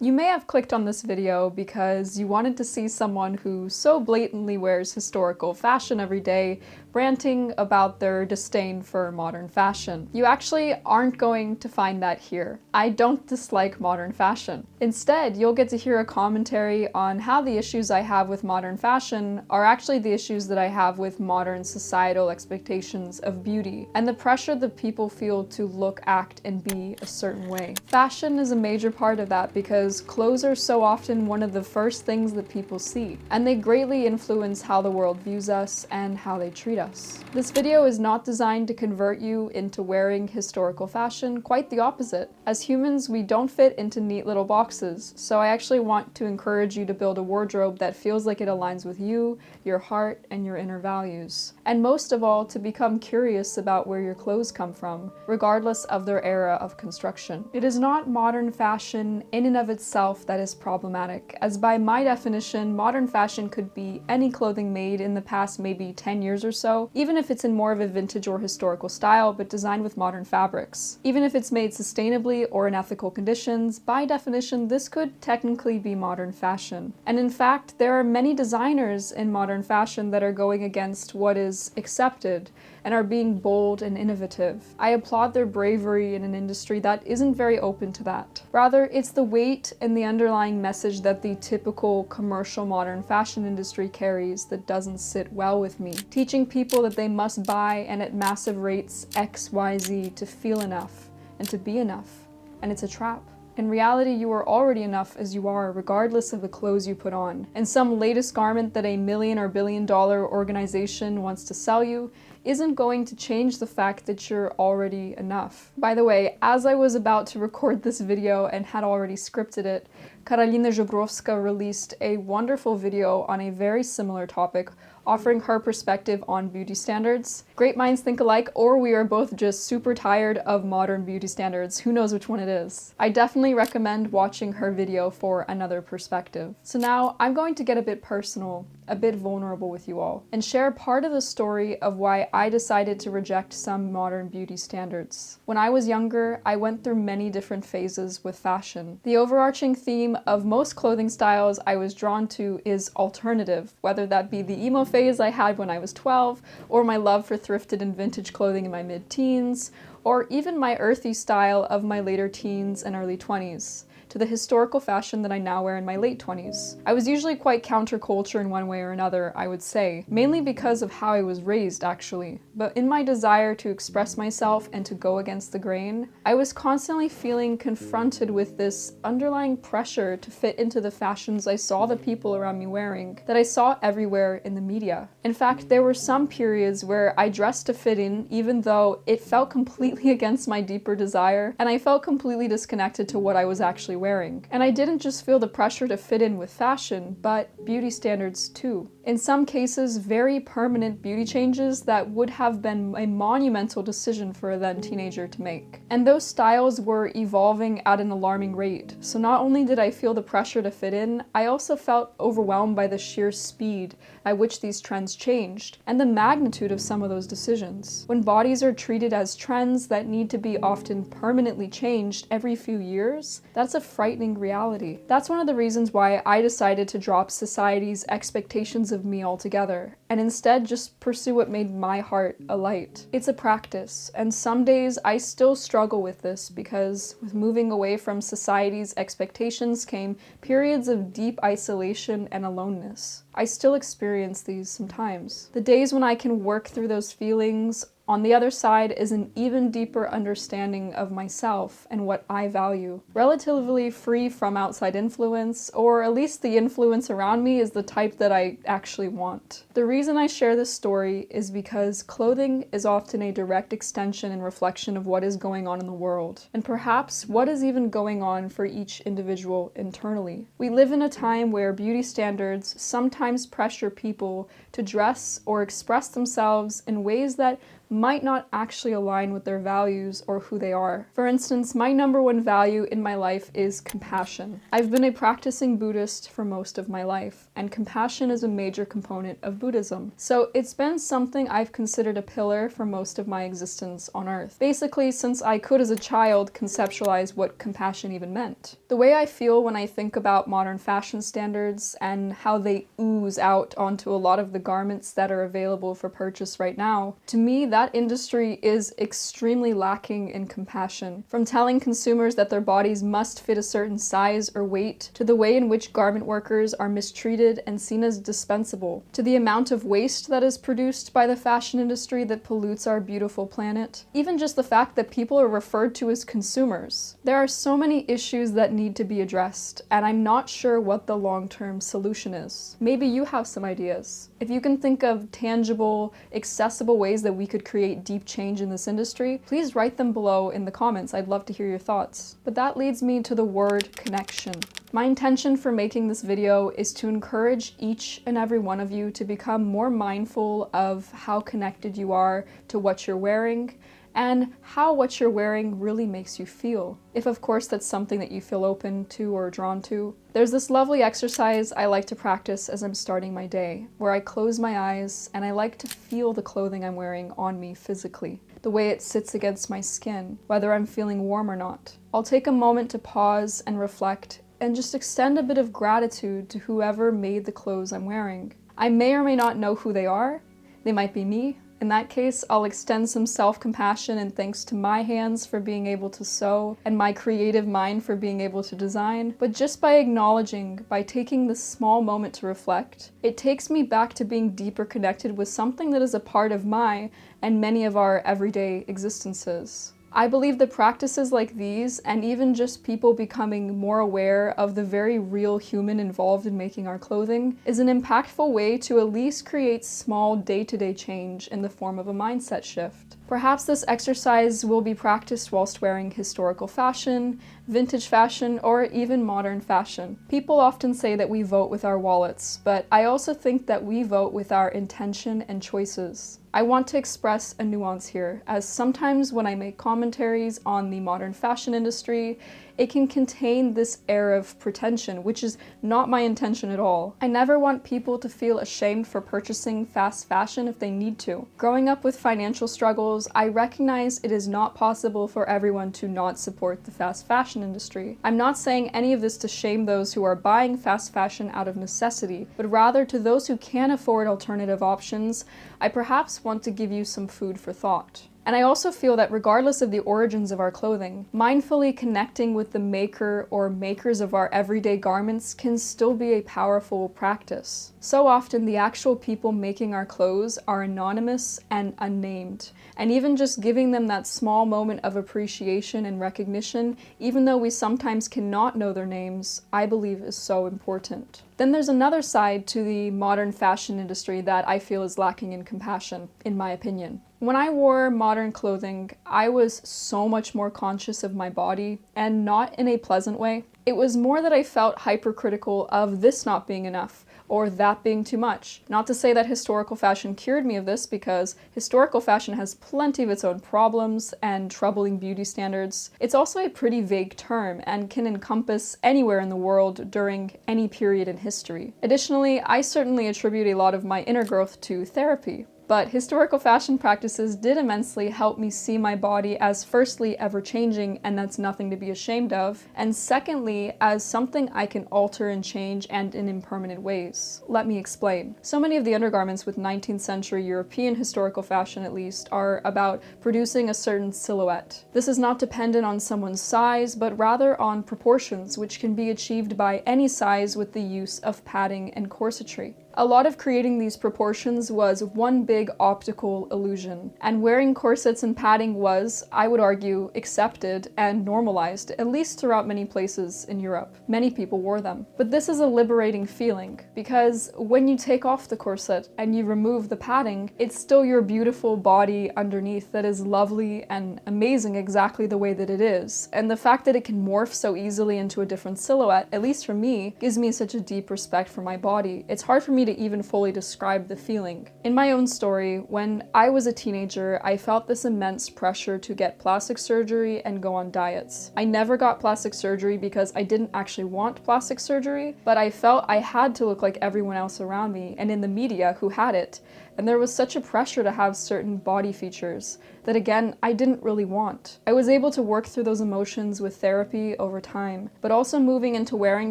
You may have clicked on this video because you wanted to see someone who so blatantly wears historical fashion every day, ranting about their disdain for modern fashion. You actually aren't going to find that here. I don't dislike modern fashion. Instead, you'll get to hear a commentary on how the issues I have with modern fashion are actually the issues that I have with modern societal expectations of beauty, and the pressure that people feel to look, act, and be a certain way. Fashion is a major part of that because clothes are so often one of the first things that people see, and they greatly influence how the world views us and how they treat us. This video is not designed to convert you into wearing historical fashion, quite the opposite. As humans, we don't fit into neat little boxes, so I actually want to encourage you to build a wardrobe that feels like it aligns with you, your heart, and your inner values. And most of all, to become curious about where your clothes come from, regardless of their era of construction. It is not modern fashion in and of itself that is problematic, as by my definition, modern fashion could be any clothing made in the past maybe 10 years or so, even if it's in more of a vintage or historical style but designed with modern fabrics. Even if it's made sustainably or in ethical conditions, by definition this could technically be modern fashion. And in fact, there are many designers in modern fashion that are going against what is accepted and are being bold and innovative. I applaud their bravery in an industry that isn't very open to that. Rather, it's the weight and the underlying message that the typical commercial modern fashion industry carries that doesn't sit well with me. Teaching people that they must buy and at massive rates X, Y, Z to feel enough and to be enough. And it's a trap. In reality, you are already enough as you are, regardless of the clothes you put on. And some latest garment that a million or billion-dollar organization wants to sell you isn't going to change the fact that you're already enough. By the way, as I was about to record this video and had already scripted it, Karolina Żubrowska released a wonderful video on a very similar topic, offering her perspective on beauty standards. Great minds think alike, or we are both just super tired of modern beauty standards. Who knows which one it is? I definitely recommend watching her video for another perspective. So now I'm going to get a bit personal, a bit vulnerable with you all, and share part of the story of why I decided to reject some modern beauty standards. When I was younger, I went through many different phases with fashion. The overarching theme of most clothing styles I was drawn to is alternative, whether that be the emo phase I had when I was 12, or my love for thrifted and vintage clothing in my mid-teens, or even my earthy style of my later teens and early 20s. To the historical fashion that I now wear in my late 20s. I was usually quite counterculture in one way or another, I would say, mainly because of how I was raised, actually. But in my desire to express myself and to go against the grain, I was constantly feeling confronted with this underlying pressure to fit into the fashions I saw the people around me wearing, that I saw everywhere in the media. In fact, there were some periods where I dressed to fit in, even though it felt completely against my deeper desire, and I felt completely disconnected to what I was actually wearing. And I didn't just feel the pressure to fit in with fashion, but beauty standards too. In some cases, very permanent beauty changes that would have been a monumental decision for a then teenager to make. And those styles were evolving at an alarming rate. So not only did I feel the pressure to fit in, I also felt overwhelmed by the sheer speed at which these trends changed, and the magnitude of some of those decisions. When bodies are treated as trends that need to be often permanently changed every few years, that's a frightening reality. That's one of the reasons why I decided to drop society's expectations of me altogether, and instead just pursue what made my heart alight. It's a practice, and some days I still struggle with this because with moving away from society's expectations came periods of deep isolation and aloneness. I still experience these sometimes. The days when I can work through those feelings, on the other side is an even deeper understanding of myself and what I value. Relatively free from outside influence, or at least the influence around me is the type that I actually want. The reason I share this story is because clothing is often a direct extension and reflection of what is going on in the world, and perhaps what is even going on for each individual internally. We live in a time where beauty standards sometimes pressure people to dress or express themselves in ways that might not actually align with their values or who they are. For instance, my number one value in my life is compassion. I've been a practicing Buddhist for most of my life, and compassion is a major component of Buddhism. So it's been something I've considered a pillar for most of my existence on Earth. Basically, since I could as a child conceptualize what compassion even meant. The way I feel when I think about modern fashion standards and how they ooze out onto a lot of the garments that are available for purchase right now, to me that industry is extremely lacking in compassion. From telling consumers that their bodies must fit a certain size or weight, to the way in which garment workers are mistreated and seen as dispensable, to the amount of waste that is produced by the fashion industry that pollutes our beautiful planet, even just the fact that people are referred to as consumers. There are so many issues that need to be addressed, and I'm not sure what the long-term solution is. Maybe you have some ideas. If you can think of tangible, accessible ways that we could create deep change in this industry, please write them below in the comments. I'd love to hear your thoughts. But that leads me to the word connection. My intention for making this video is to encourage each and every one of you to become more mindful of how connected you are to what you're wearing, and how what you're wearing really makes you feel. If of course that's something that you feel open to or drawn to. There's this lovely exercise I like to practice as I'm starting my day, where I close my eyes and I like to feel the clothing I'm wearing on me physically, the way it sits against my skin, whether I'm feeling warm or not. I'll take a moment to pause and reflect and just extend a bit of gratitude to whoever made the clothes I'm wearing. I may or may not know who they are. They might be me. In that case, I'll extend some self-compassion and thanks to my hands for being able to sew and my creative mind for being able to design. But just by acknowledging, by taking this small moment to reflect, it takes me back to being deeper connected with something that is a part of my and many of our everyday existences. I believe that practices like these, and even just people becoming more aware of the very real human involved in making our clothing, is an impactful way to at least create small day-to-day change in the form of a mindset shift. Perhaps this exercise will be practiced whilst wearing historical fashion, vintage fashion, or even modern fashion. People often say that we vote with our wallets, but I also think that we vote with our intention and choices. I want to express a nuance here, as sometimes when I make commentaries on the modern fashion industry, it can contain this air of pretension, which is not my intention at all. I never want people to feel ashamed for purchasing fast fashion if they need to. Growing up with financial struggles, I recognize it is not possible for everyone to not support the fast fashion industry. I'm not saying any of this to shame those who are buying fast fashion out of necessity, but rather to those who can afford alternative options, I perhaps want to give you some food for thought. And I also feel that regardless of the origins of our clothing, mindfully connecting with the maker or makers of our everyday garments can still be a powerful practice. So often the actual people making our clothes are anonymous and unnamed, and even just giving them that small moment of appreciation and recognition, even though we sometimes cannot know their names, I believe is so important. Then there's another side to the modern fashion industry that I feel is lacking in compassion, in my opinion. When I wore modern clothing, I was so much more conscious of my body, and not in a pleasant way. It was more that I felt hypercritical of this not being enough, or that being too much. Not to say that historical fashion cured me of this, because historical fashion has plenty of its own problems and troubling beauty standards. It's also a pretty vague term and can encompass anywhere in the world during any period in history. Additionally, I certainly attribute a lot of my inner growth to therapy. But historical fashion practices did immensely help me see my body as firstly ever-changing, and that's nothing to be ashamed of, and secondly as something I can alter and change, and in impermanent ways. Let me explain. So many of the undergarments with 19th century European historical fashion at least are about producing a certain silhouette. This is not dependent on someone's size, but rather on proportions, which can be achieved by any size with the use of padding and corsetry. A lot of creating these proportions was one big optical illusion, and wearing corsets and padding was, I would argue, accepted and normalized, at least throughout many places in Europe. Many people wore them. But this is a liberating feeling, because when you take off the corset and you remove the padding, it's still your beautiful body underneath that is lovely and amazing exactly the way that it is. And the fact that it can morph so easily into a different silhouette, at least for me, gives me such a deep respect for my body. It's hard for me to even fully describe the feeling. In my own story, when I was a teenager, I felt this immense pressure to get plastic surgery and go on diets. I never got plastic surgery because I didn't actually want plastic surgery, but I felt I had to look like everyone else around me and in the media who had it. And there was such a pressure to have certain body features that, again, I didn't really want. I was able to work through those emotions with therapy over time, but also moving into wearing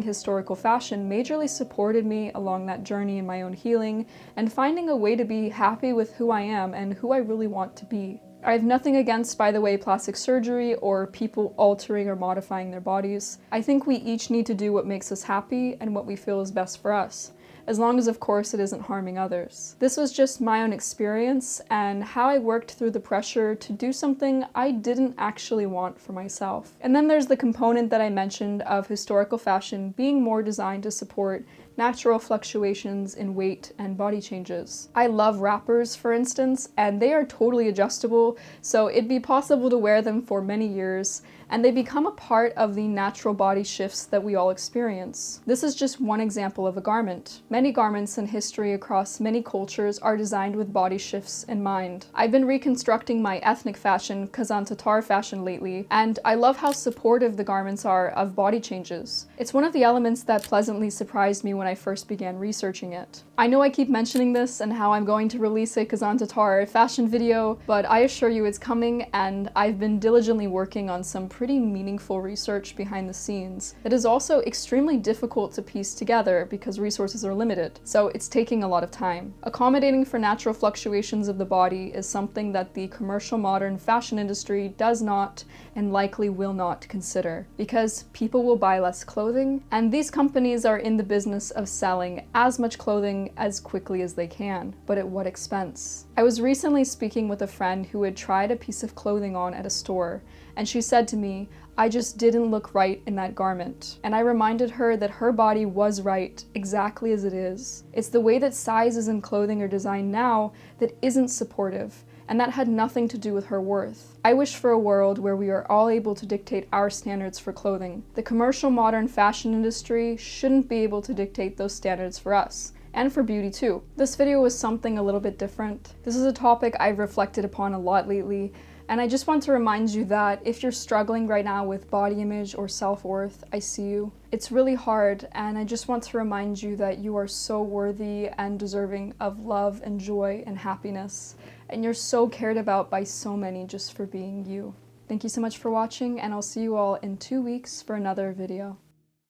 historical fashion majorly supported me along that journey in my own healing and finding a way to be happy with who I am and who I really want to be. I have nothing against, by the way, plastic surgery or people altering or modifying their bodies. I think we each need to do what makes us happy and what we feel is best for us, as long as, of course, it isn't harming others. This was just my own experience and how I worked through the pressure to do something I didn't actually want for myself. And then there's the component that I mentioned of historical fashion being more designed to support natural fluctuations in weight and body changes. I love wrappers, for instance, and they are totally adjustable, so it'd be possible to wear them for many years, and they become a part of the natural body shifts that we all experience. This is just one example of a garment. Many garments in history across many cultures are designed with body shifts in mind. I've been reconstructing my ethnic fashion, Kazan Tatar fashion lately, and I love how supportive the garments are of body changes. It's one of the elements that pleasantly surprised me when I first began researching it. I know I keep mentioning this and how I'm going to release a Kazan Tatar fashion video, but I assure you it's coming, and I've been diligently working on some pretty meaningful research behind the scenes that is also extremely difficult to piece together because resources are limited, so it's taking a lot of time. Accommodating for natural fluctuations of the body is something that the commercial modern fashion industry does not and likely will not consider, because people will buy less clothing, and these companies are in the business of selling as much clothing as quickly as they can, but at what expense? I was recently speaking with a friend who had tried a piece of clothing on at a store, and she said to me, "I just didn't look right in that garment." And I reminded her that her body was right exactly as it is. It's the way that sizes in clothing are designed now that isn't supportive, and that had nothing to do with her worth. I wish for a world where we are all able to dictate our standards for clothing. The commercial modern fashion industry shouldn't be able to dictate those standards for us, and for beauty too. This video was something a little bit different. This is a topic I've reflected upon a lot lately, and I just want to remind you that if you're struggling right now with body image or self-worth, I see you. It's really hard, and I just want to remind you that you are so worthy and deserving of love and joy and happiness, and you're so cared about by so many just for being you. Thank you so much for watching, and I'll see you all in 2 weeks for another video.